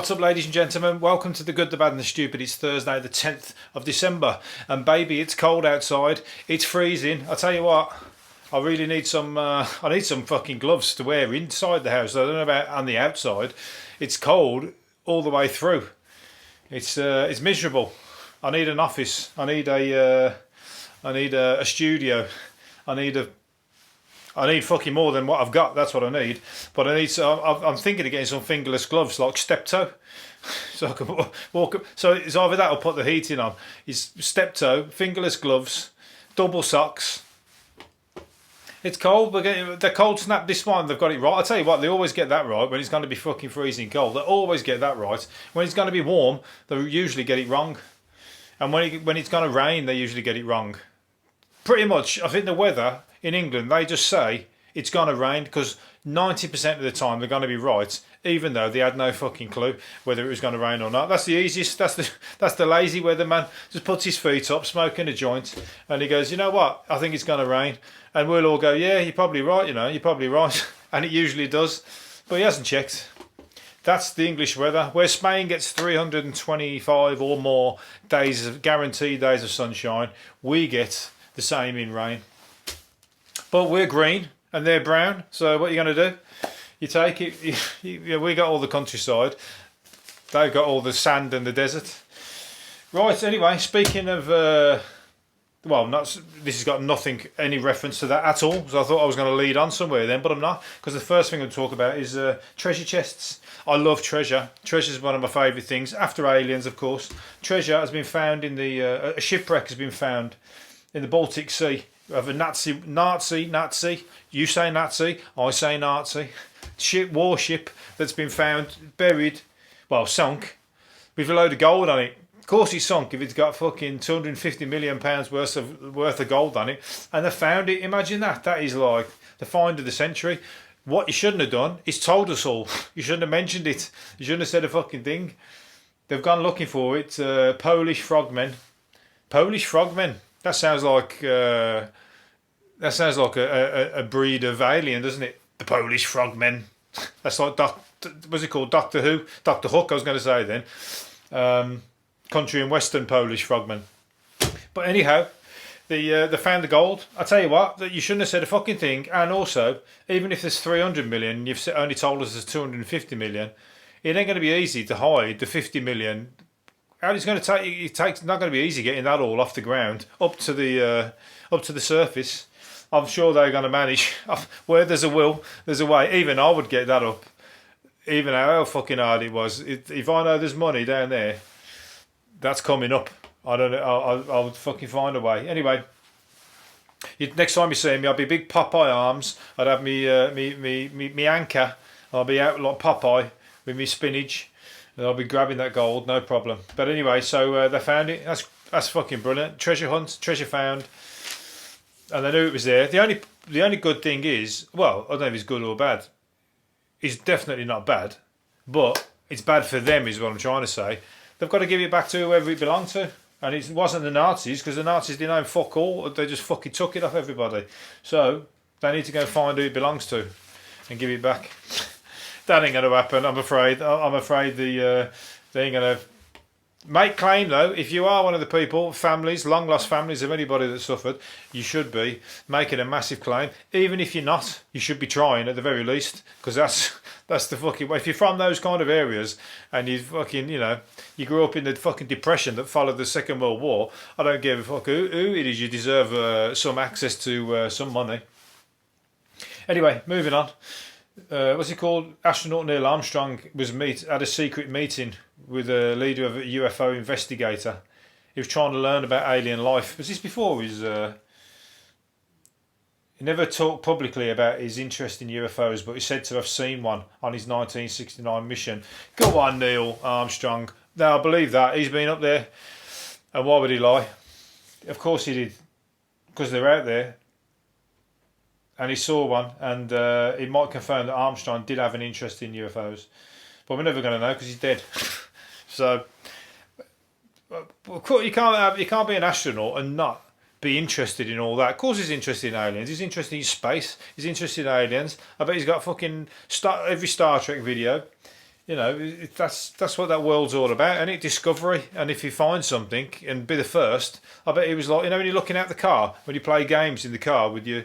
What's up, ladies and gentlemen? Welcome to the Good, the Bad and the Stupid. It's Thursday the 10th of December and baby, it's cold outside. It's freezing. I tell you what, I really need some fucking gloves to wear inside the house. I don't know about on the outside. It's cold all the way through. It's miserable. I need an office. I need a studio. I need fucking more than what I've got. That's what I need. But I need. I'm thinking of getting some fingerless gloves like step-toe, so I can walk up. So it's either that or put the heating on. It's step-toe, fingerless gloves, double socks. It's cold. They're cold snap this one. They've got it right. I tell you what, they always get that right when it's going to be fucking freezing cold. They always get that right. When it's going to be warm, they usually get it wrong. And when it's going to rain, they usually get it wrong. Pretty much, I think the weather in England, they just say it's going to rain because 90% of the time they're going to be right, even though they had no fucking clue whether it was going to rain or not. That's the easiest. That's the lazy weatherman. Just puts his feet up, smoking a joint, and he goes, you know what? I think it's going to rain, and we'll all go, yeah, you're probably right. You know, you're probably right, and it usually does, but he hasn't checked. That's the English weather. Where Spain gets 325 or more days of guaranteed days of sunshine, we get the same in rain. But we're green and they're brown, so what are you going to do? You take it. We got all the countryside. They've got all the sand and the desert. Right. Anyway, speaking of, this has got any reference to that at all. So I thought I was going to lead on somewhere then, but I'm not, because the first thing I'm going to talk about is treasure chests. I love treasure. Treasure is one of my favourite things, after aliens, of course. Treasure has been found in a shipwreck has been found in the Baltic Sea of a Nazi. You say Nazi, I say Nazi. Warship that's been found buried, sunk, with a load of gold on it. Of course it's sunk if it's got fucking £250 million worth of gold on it, and they found it. Imagine that. That is like the find of the century. What you shouldn't have done is told us all. You shouldn't have mentioned it. You shouldn't have said a fucking thing. They've gone looking for it. Polish frogmen. Polish frogmen. That sounds like a breed of alien, doesn't it? The Polish frogmen. That's like what's it called? Doctor Who, Doctor Hook. I was going to say then. Country and Western Polish frogmen. But anyhow, they found the gold. I tell you what, that you shouldn't have said a fucking thing. And also, even if there's 300 million, you've only told us there's 250 million. It ain't going to be easy to hide the 50 million. How it's going to take? It's not going to be easy getting that all off the ground up to the surface. I'm sure they're going to manage. Where there's a will, there's a way. Even I would get that up. Even how fucking hard it was. If I know there's money down there, that's coming up. I don't know. I'll fucking find a way. Anyway, next time you see me, I'll be big Popeye arms. I'd have me anchor. I'll be out like Popeye with me spinach. And I'll be grabbing that gold, no problem. But anyway, so they found it. That's fucking brilliant. Treasure hunt, treasure found, and they knew it was there. The only good thing is, I don't know if it's good or bad. It's definitely not bad, but it's bad for them, is what I'm trying to say. They've got to give it back to whoever it belonged to, and it wasn't the Nazis, because the Nazis didn't own fuck all. They just fucking took it off everybody. So they need to go find who it belongs to and give it back. That ain't going to happen, I'm afraid. I'm afraid they ain't going to make claim, though. If you are one of the people, families, long lost families of anybody that suffered, you should be making a massive claim. Even if you're not, you should be trying at the very least, because that's the fucking way. If you're from those kind of areas and you fucking, you grew up in the fucking depression that followed the Second World War, I don't give a fuck who it is. You deserve some access to some money. Anyway, moving on. What's it called? Astronaut Neil Armstrong had a secret meeting with a leader of a UFO investigator. He was trying to learn about alien life. Was this before his? He never talked publicly about his interest in UFOs, but he's said to have seen one on his 1969 mission. Go on, Neil Armstrong. Now I believe that he's been up there, and why would he lie? Of course he did, because they're out there. And he saw one, and it might confirm that Armstrong did have an interest in UFOs, but we're never going to know because he's dead. So you can't be an astronaut and not be interested in all that. Of course, he's interested in aliens. He's interested in space. He's interested in aliens. I bet he's got fucking every Star Trek video. You know, that's what that world's all about, and discovery. And if you find something and be the first, I bet he was like, you know, when you're looking out the car, when you play games in the car with you,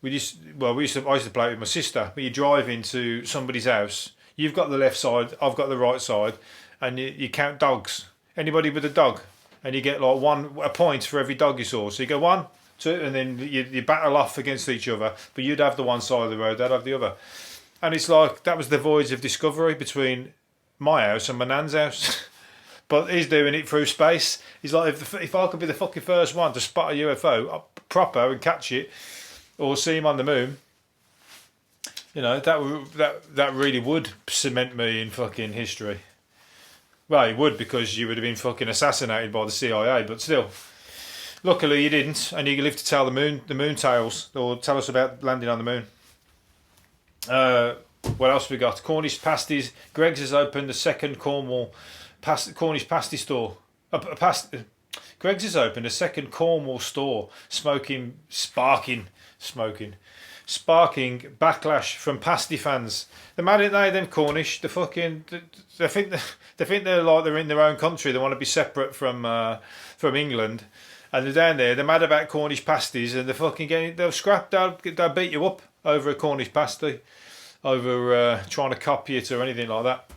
I used to play it with my sister. When you drive into somebody's house, you've got the left side, I've got the right side, and you count dogs. Anybody with a dog, and you get like a point for every dog you saw. So you go 1, 2, and then you battle off against each other. But you'd have the one side of the road, they'd have the other. And it's like, that was the voyage of discovery between my house and my nan's house. But he's doing it through space. He's like, if I could be the fucking first one to spot a UFO proper and catch it, or see him on the moon, you know, that really would cement me in fucking history. Well, it would, because you would have been fucking assassinated by the CIA, but still. Luckily you didn't, and you lived to tell the moon tales, or tell us about landing on the moon. What else we got? Cornish pasties. Greg's has opened the second Cornish pasty store. Greg's has opened a second Cornwall store, sparking backlash from pasty fans. They're mad at them Cornish. They think they're like they're in their own country. They want to be separate from England, and they're down there. They're mad about Cornish pasties, and they'll scrap. They'll beat you up over a Cornish pasty, over trying to copy it or anything like that.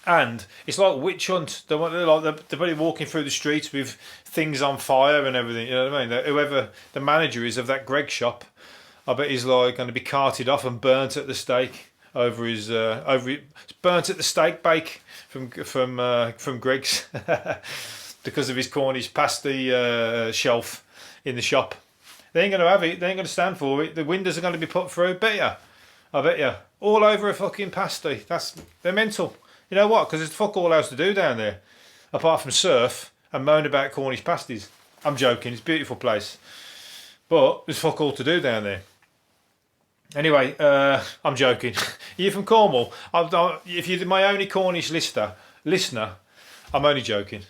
And it's like witch hunt. They're probably walking through the streets with things on fire and everything. You know what I mean? Whoever the manager is of that Greg shop, I bet he's like going to be carted off and burnt at the stake over burnt at the steak bake from Greg's because of his Cornish pasty shelf in the shop. They ain't going to have it. They ain't going to stand for it. The windows are going to be put through. I bet you. All over a fucking pasty. They're mental. You know what? Because there's fuck all else to do down there, apart from surf and moan about Cornish pasties. I'm joking. It's a beautiful place, but there's fuck all to do down there. Anyway, I'm joking. You're from Cornwall. If you're my only Cornish listener, I'm only joking.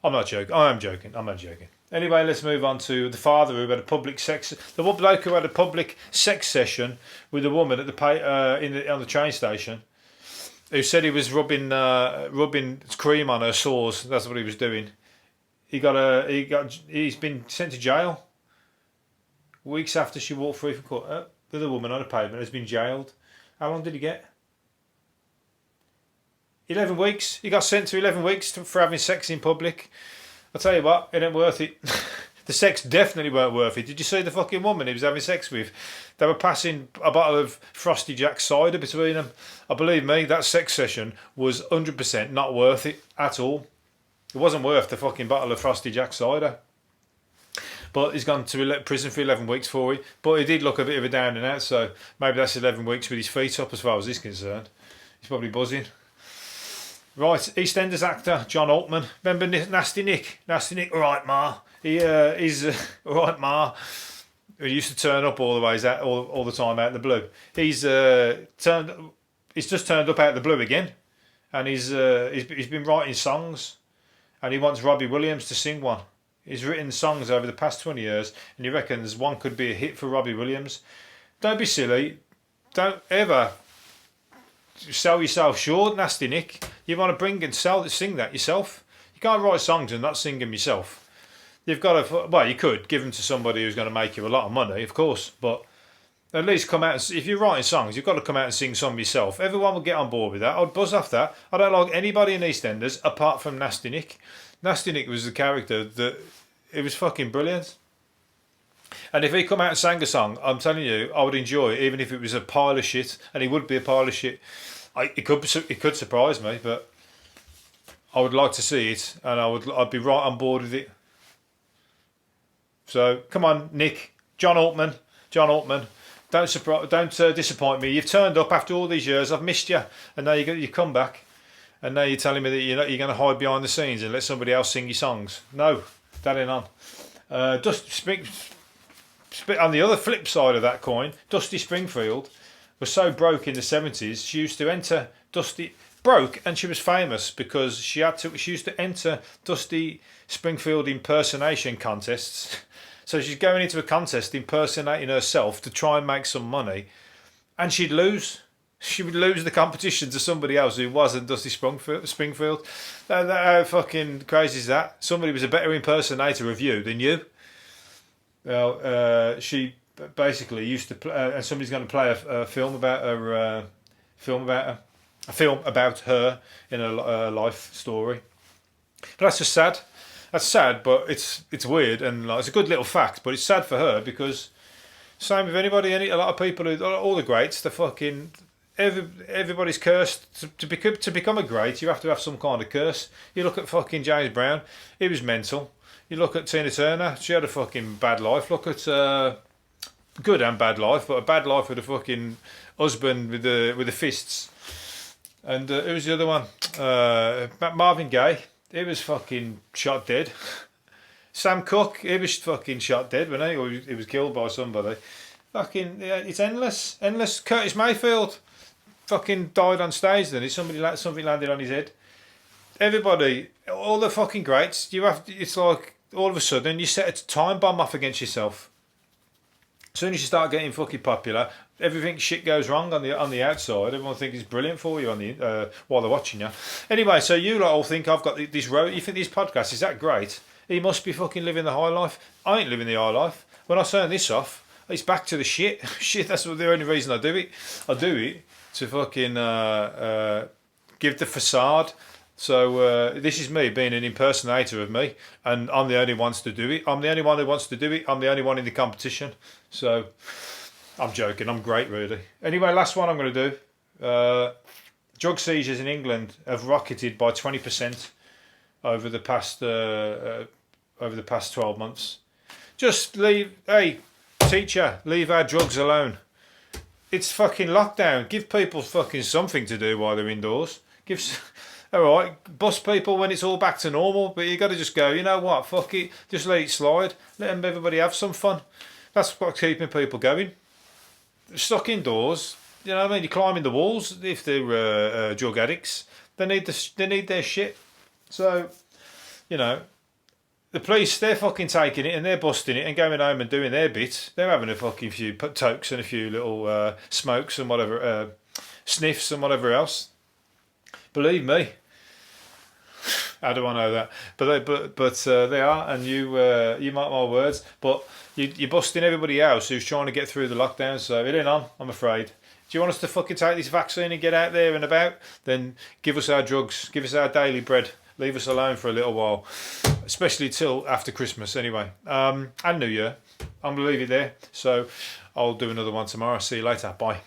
I'm not joking. I am joking. I'm not joking. Anyway, let's move on to the father who had the bloke who had a public sex session with a woman at on the train station, who said he was rubbing cream on her sores. That's what he was doing. He's been sent to jail weeks after she walked free from court. The other woman on a pavement has been jailed. How long did he get? 11 weeks. He got sent to 11 weeks for having sex in public. I'll tell you what, it ain't worth it. The sex definitely weren't worth it. Did you see the fucking woman he was having sex with? They were passing a bottle of Frosty Jack cider between them. Believe me, that sex session was 100% not worth it at all. It wasn't worth the fucking bottle of Frosty Jack cider. But he's gone to prison for 11 weeks for it. But he did look a bit of a down and out, so maybe that's 11 weeks with his feet up as far as he's concerned. He's probably buzzing. Right, EastEnders actor John Altman. Remember Nasty Nick? Nasty Nick, all right, Ma. He's all right, Ma. He used to turn up all the time out in the blue. He's just turned up out of the blue again, and he's been writing songs, and he wants Robbie Williams to sing one. He's written songs over the past 20 years, and he reckons one could be a hit for Robbie Williams. Don't be silly. Don't ever sell yourself short, Nasty Nick. You want to bring and sing that yourself. You can't write songs and not sing them yourself. You've got to, well, you could give them to somebody who's going to make you a lot of money, of course, but at least come out, if you're writing songs, you've got to come out and sing some yourself. Everyone will get on board with that. I'd buzz off that. I don't like anybody in EastEnders apart from Nasty Nick. Nasty Nick was the character that, it was fucking brilliant. And if he come out and sang a song, I'm telling you, I would enjoy it, even if it was a pile of shit, and he would be a pile of shit. It could surprise me, but I would like to see it, and I'd be right on board with it. So come on, Nick, John Altman, don't disappoint me. You've turned up after all these years. I've missed you, and now you come back, and now you're telling me that you're going to hide behind the scenes and let somebody else sing your songs. No, that ain't on. On the other flip side of that coin, Dusty Springfield was so broke in the 70s. She used to enter broke, and she was famous because she used to enter Dusty Springfield impersonation contests. So she's going into a contest impersonating herself to try and make some money, and she'd lose. she would lose the competition to somebody else who wasn't Dusty Springfield. How fucking crazy is that? Somebody was a better impersonator of you than you. Well, she basically used to play, and somebody's going to play a film about her, a film about her in a life story. But that's just sad. That's sad, but it's weird, and like, it's a good little fact. But it's sad for her because same with anybody. A lot of people, all the greats, they're fucking. Everybody's cursed to become a great. You have to have some kind of curse. You look at fucking James Brown, he was mental. You look at Tina Turner, she had a fucking bad life. Look at good and bad life, but a bad life with a fucking husband with the fists. And who was the other one? Marvin Gaye, he was fucking shot dead. Sam Cooke, he was fucking shot dead, wasn't he? Or he was killed by somebody. Fucking, it's endless. Curtis Mayfield fucking died on stage. Then something landed on his head. Everybody, all the fucking greats, it's like all of a sudden you set a time bomb off against yourself. As soon as you start getting fucking popular, everything shit goes wrong on the outside. Everyone thinks it's brilliant for you while they're watching you. Anyway, so you lot all think I've got this road. You think this podcast is that great? He must be fucking living the high life. I ain't living the high life. When I turn this off, it's back to the shit. Shit, that's the only reason I do it. I do it to fucking give the facade. So this is me being an impersonator of me, and I'm the only one to do it. I'm the only one who wants to do it. I'm the only one in the competition. So I'm joking. I'm great, really. Anyway, last one I'm going to do. Drug seizures in England have rocketed by 20% over the past 12 months. Just hey, teacher, leave our drugs alone. It's fucking lockdown. Give people fucking something to do while they're indoors. Alright, bust people when it's all back to normal, but you got to just go, you know what, fuck it, just let it slide. Let everybody have some fun. That's what's keeping people going. They're stuck indoors, you know what I mean? You're climbing the walls if they're drug addicts. They need their shit. So, you know, the police, they're fucking taking it and they're busting it and going home and doing their bit. They're having a fucking few tokes and a few little smokes and whatever, sniffs and whatever else. Believe me. How do I know that? But they are, and you mark my words. But you're busting everybody else who's trying to get through the lockdown. So it ain't on, I'm afraid. Do you want us to fucking take this vaccine and get out there and about? Then give us our drugs, give us our daily bread. Leave us alone for a little while, especially till after Christmas anyway, and New Year. I'm gonna leave it there. So I'll do another one tomorrow. See you later. Bye.